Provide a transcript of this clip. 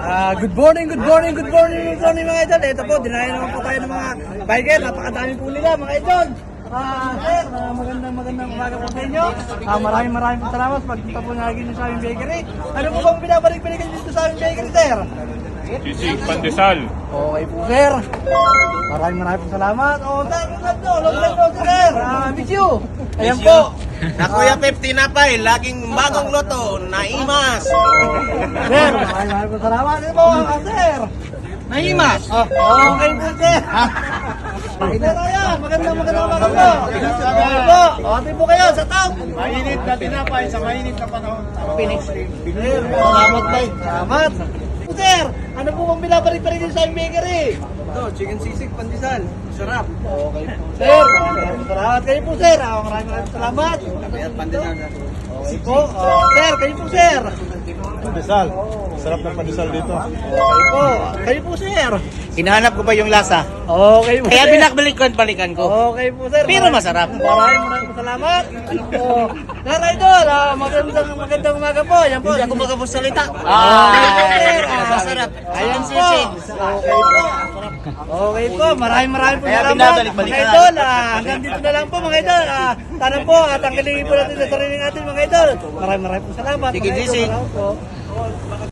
Good morning mga idol. Ito po, dinayo naman po tayo ng mga biker. Napakadami po nila mga idol. Sir, magandang umaga po sa inyo. Maraming po salamat sa pagpunta po naging sa aming bakery. Ano po bang binabalik-balik dito sa aming bakery, sir? Sisig Pandesal. Okay po, sir. Maraming po salamat. Long time no, sir. Miss you. Ayan po. Na Kuya Pep Tinapay, laging bagong loto, naimas. Sir, maraming po salamat. Ano po, sir? Naimas? Okay po, sir. Sir, ayan. Magandang umaga po. Ate po kayo sa top. Mainit na tinapay sa mainit na panahon. Phoenix. Sir, salamat tayo. Salamat. Sir, ano po bang binabalik-balik din sa aming bakery? Ito, chicken sisig pandesal. Sarap. Okay po, sir. Maraming salamat kayo po, sir. Maraming salamat. Ayan, pandesal. Okay po. Sir, kayo po, sir. Pandesal. Sarap ng pandesal dito. Okay po. Kayo po, sir. Hinahanap ko ba yung lasa? Okay po, Kaya sir. binakbalikan ko. Okay po, sir. Pero masarap. Maraming salamat. Ano po? Sir, idol, magandang umaga po. Yan po. Hindi ako makapagsalita. Sir. Masarap. Ayan po. sisig. Okay po. Okay po. Maraming po Kaya salamat. binabalik-balikan. Mga idol, hanggang dito na lang po mga idol. Sana po, tanggalin po natin sa sarili natin mga idol. Maraming po salamat. Sige, mga idol. sisig. Salamat po.